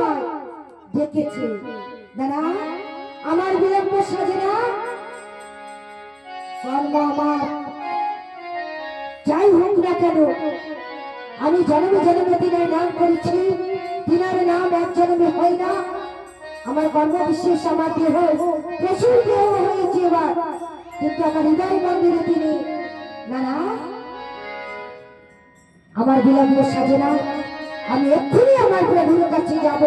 আমায় ডেকেছে। দাদা আমার বিলম্ব সাজে না, জন্ম আমার যাই হোক না কেন, আমি জন্মে জন্মে দিনের নাম করেছি, দিনের নাম এক জন্মে হয় না। আমার কর্ম বিশেষ আমার দেহ প্রচুর দেহ হয়েছে এবার, কিন্তু আমার হৃদয় মন্দিরে তিনি না না, আমার বিলম্ব সাজে না। আমি এক্ষুনি আমার প্রভুর কাছে যাব,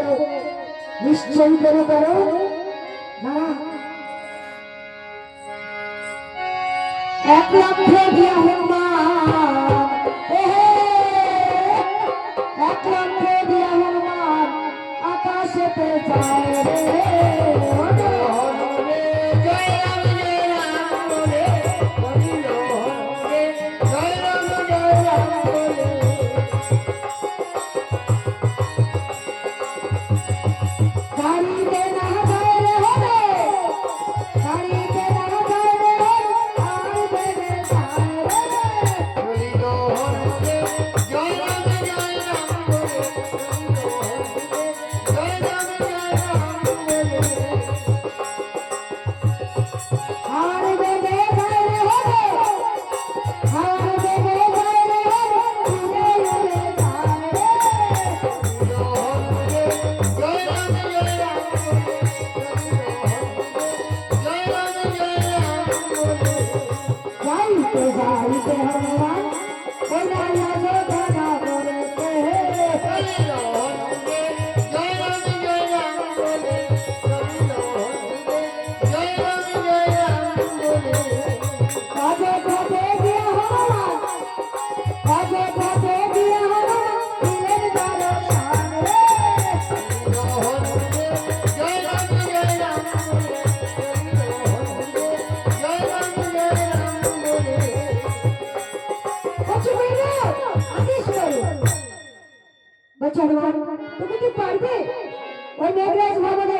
নিশ্চয়ই করে করো না। এক লক্ষ দিয়া হনুমান, এক লক্ষ দিয়া হনুমান আকাশেতে যায় রে। তুমি কি পারবে ওই মেঘরাজ ভবনে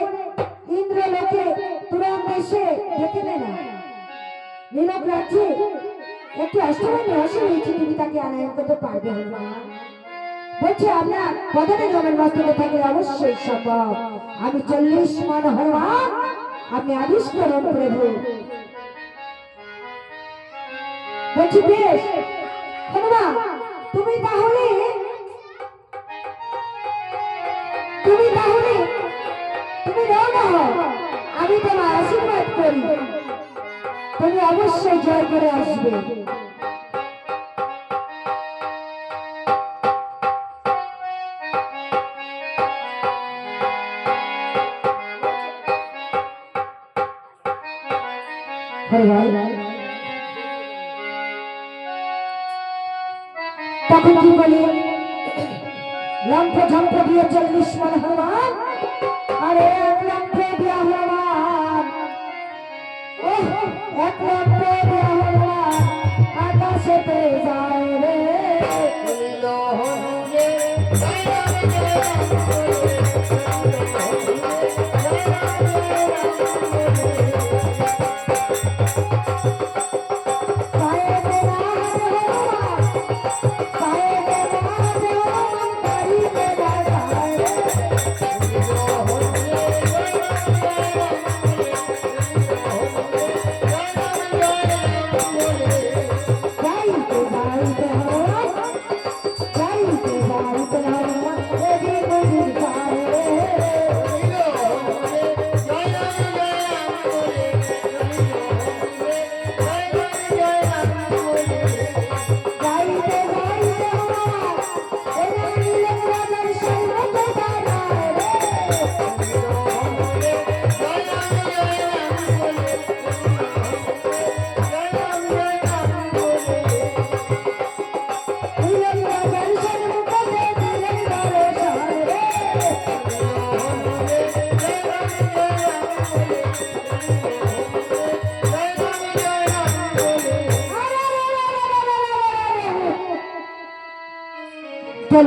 ইন্দ্র লোকে তুরন্ত এসে দেখে না নীলক রাজ্যে একটি অষ্টমী রহস্য হয়েছে, তুমি তাকে আনায়ন করতে পারবে হনুমান? বলছে আপনার বদনে রমের মস্তকে থাকলে অবশ্যই সম্ভব। আমি 40 মন হনুমান, আপনি আদেশ করুন প্রভু। বলছি বেশ হনুমান, তুমি তাহলে রওনা হও, আমি তোমার আশীর্বাদ করি, তুমি অবশ্যই জয় করে আসবে। তখন কি বলে লম্ফ ঝম্প দিয়ে 40 মন হনুমান, আরে এক লক্ষ দিয়া হনুমান, এক লক্ষ দিয়া হনুমান আকাশেতে যায় রে।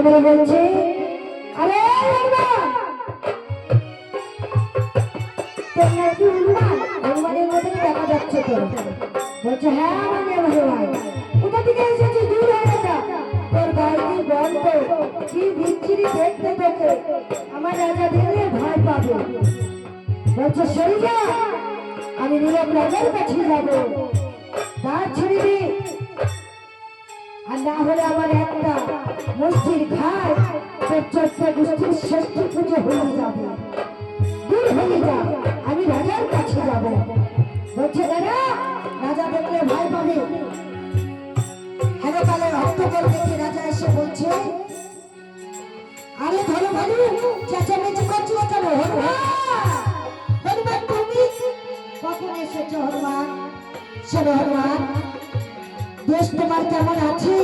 বলে বলছে আরে হনুমানের মধ্যে দেখা যাচ্ছে তো। বলছে হ্যাঁ আমি হনুমান, কোথা থেকে এসেছি, দূর হয়ে যা, তোর গায়ে কি গন্ধ, কি বিচ্ছিরি দেখতে তোকে, আমার রাজা পাবে। বলছে সরে যা, আমি নীরব রাজার কাছে যাবো, তার ছেড়ে দে, আর না হলে আমার একটা মূর্তির ঘাট তোর 14 গোষ্ঠীর ষষ্ঠী পুজো হয়ে যাবে। দূর হয়ে যা, আমি রাজার কাছে যাব। বলছে দাদা, রাজা দেখলে ভয় পাবে। হেনকালে হট্টগোল দেখে রাজা এসে বলছে, আরে ধরো ভালু, চেঁচামেচি করছিস কেন? হনুমান, হনুমান তুমি কখন এসেছো? হনুমান, শোনো হনুমান, দেশ তোমার কেমন আছে